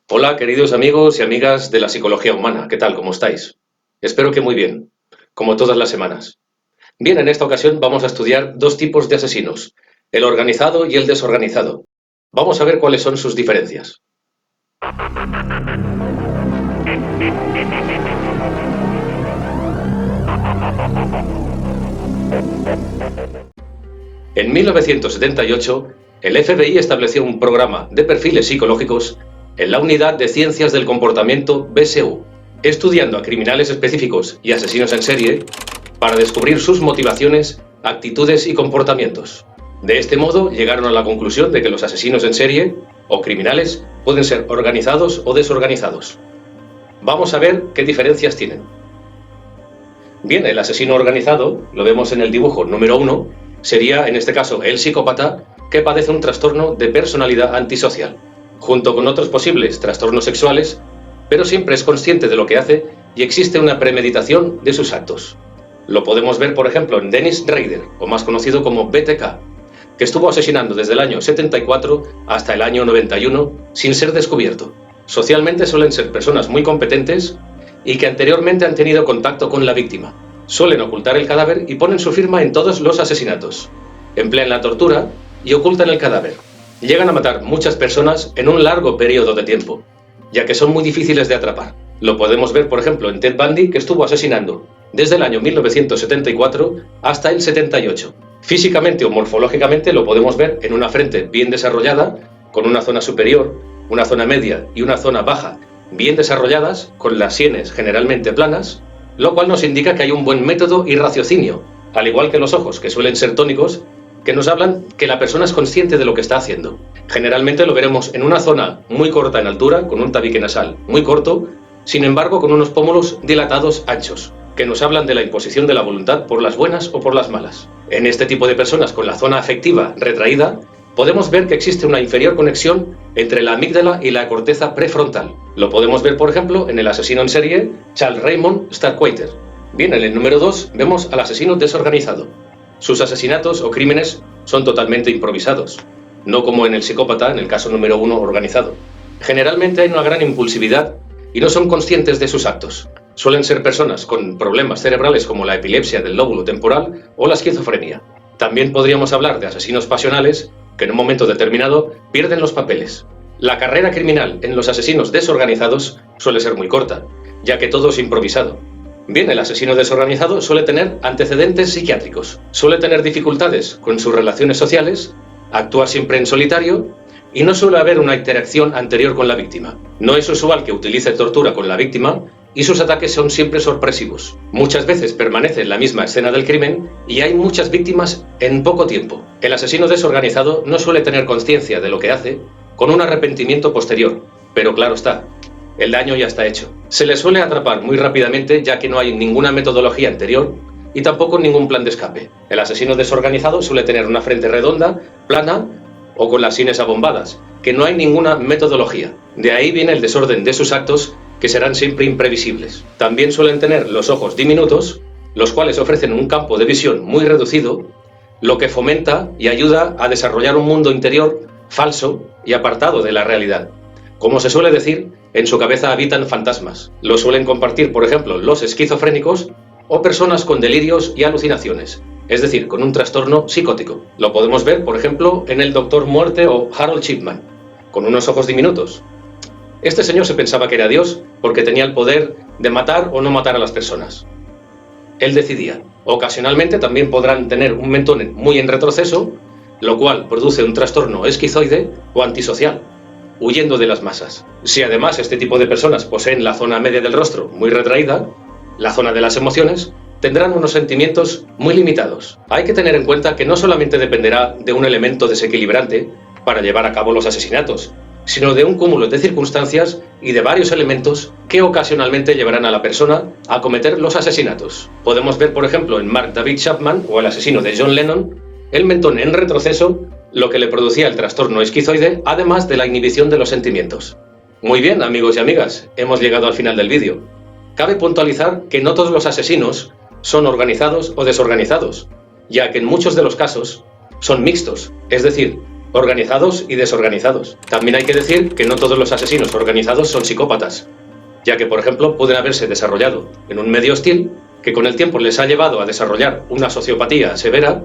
Hola, queridos amigos y amigas de la psicología humana. ¿Qué tal? ¿Cómo estáis? Espero que muy bien, como todas las semanas. Bien, en esta ocasión vamos a estudiar dos tipos de asesinos, el organizado y el desorganizado. Vamos a ver cuáles son sus diferencias. En 1978, el FBI estableció un programa de perfiles psicológicos en la Unidad de Ciencias del Comportamiento BSU, estudiando a criminales específicos y asesinos en serie para descubrir sus motivaciones, actitudes y comportamientos. De este modo, llegaron a la conclusión de que los asesinos en serie o criminales pueden ser organizados o desorganizados. Vamos a ver qué diferencias tienen. Bien, el asesino organizado, lo vemos en el dibujo número 1, sería en este caso el psicópata que padece un trastorno de personalidad antisocial, junto con otros posibles trastornos sexuales, pero siempre es consciente de lo que hace y existe una premeditación de sus actos. Lo podemos ver, por ejemplo, en Dennis Rader, o más conocido como BTK, que estuvo asesinando desde el año 74 hasta el año 91 sin ser descubierto. Socialmente suelen ser personas muy competentes y que anteriormente han tenido contacto con la víctima. Suelen ocultar el cadáver y ponen su firma en todos los asesinatos. Emplean la tortura y ocultan el cadáver. Llegan a matar muchas personas en un largo periodo de tiempo, ya que son muy difíciles de atrapar. Lo podemos ver, por ejemplo, en Ted Bundy, que estuvo asesinando desde el año 1974 hasta el 78. Físicamente o morfológicamente lo podemos ver en una frente bien desarrollada, con una zona superior, una zona media y una zona baja bien desarrolladas, con las sienes generalmente planas, lo cual nos indica que hay un buen método y raciocinio, al igual que los ojos, que suelen ser tónicos, que nos hablan que la persona es consciente de lo que está haciendo. Generalmente lo veremos en una zona muy corta en altura, con un tabique nasal muy corto, sin embargo con unos pómulos dilatados anchos, que nos hablan de la imposición de la voluntad por las buenas o por las malas. En este tipo de personas con la zona afectiva retraída, podemos ver que existe una inferior conexión entre la amígdala y la corteza prefrontal. Lo podemos ver, por ejemplo, en el asesino en serie Charles Raymond Starkweather. Bien, en el número 2 vemos al asesino desorganizado. Sus asesinatos o crímenes son totalmente improvisados, no como en el psicópata, en el caso número 1 organizado. Generalmente hay una gran impulsividad y no son conscientes de sus actos. Suelen ser personas con problemas cerebrales como la epilepsia del lóbulo temporal o la esquizofrenia. También podríamos hablar de asesinos pasionales que en un momento determinado pierden los papeles. La carrera criminal en los asesinos desorganizados suele ser muy corta, ya que todo es improvisado. Bien, el asesino desorganizado suele tener antecedentes psiquiátricos, suele tener dificultades con sus relaciones sociales, actúa siempre en solitario y no suele haber una interacción anterior con la víctima. No es usual que utilice tortura con la víctima y sus ataques son siempre sorpresivos. Muchas veces permanece en la misma escena del crimen y hay muchas víctimas en poco tiempo. El asesino desorganizado no suele tener conciencia de lo que hace con un arrepentimiento posterior, pero claro está, el daño ya está hecho. Se le suele atrapar muy rápidamente ya que no hay ninguna metodología anterior y tampoco ningún plan de escape. El asesino desorganizado suele tener una frente redonda, plana o con las sienes abombadas, que no hay ninguna metodología. De ahí viene el desorden de sus actos, que serán siempre imprevisibles. También suelen tener los ojos diminutos, los cuales ofrecen un campo de visión muy reducido, lo que fomenta y ayuda a desarrollar un mundo interior falso y apartado de la realidad. Como se suele decir, en su cabeza habitan fantasmas. Lo suelen compartir, por ejemplo, los esquizofrénicos o personas con delirios y alucinaciones, es decir, con un trastorno psicótico. Lo podemos ver, por ejemplo, en el Doctor Muerte o Harold Shipman, con unos ojos diminutos. Este señor se pensaba que era Dios porque tenía el poder de matar o no matar a las personas. Él decidía. Ocasionalmente también podrán tener un mentón muy en retroceso, lo cual produce un trastorno esquizoide o antisocial, huyendo de las masas. Si además este tipo de personas poseen la zona media del rostro muy retraída, la zona de las emociones, tendrán unos sentimientos muy limitados. Hay que tener en cuenta que no solamente dependerá de un elemento desequilibrante para llevar a cabo los asesinatos, sino de un cúmulo de circunstancias y de varios elementos que ocasionalmente llevarán a la persona a cometer los asesinatos. Podemos ver, por ejemplo, en Mark David Chapman o el asesino de John Lennon, el mentón en retroceso, lo que le producía el trastorno esquizoide, además de la inhibición de los sentimientos. Muy bien, amigos y amigas, hemos llegado al final del vídeo. Cabe puntualizar que no todos los asesinos son organizados o desorganizados, ya que en muchos de los casos son mixtos, es decir, organizados y desorganizados. También hay que decir que no todos los asesinos organizados son psicópatas, ya que, por ejemplo, pueden haberse desarrollado en un medio hostil que con el tiempo les ha llevado a desarrollar una sociopatía severa,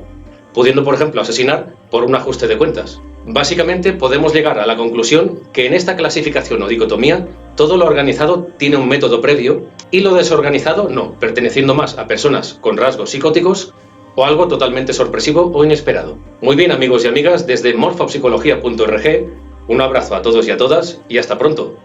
pudiendo, por ejemplo, asesinar por un ajuste de cuentas. Básicamente, podemos llegar a la conclusión que en esta clasificación o dicotomía, todo lo organizado tiene un método previo y lo desorganizado no, perteneciendo más a personas con rasgos psicóticos o algo totalmente sorpresivo o inesperado. Muy bien, amigos y amigas, desde morfopsicología.org, un abrazo a todos y a todas y hasta pronto.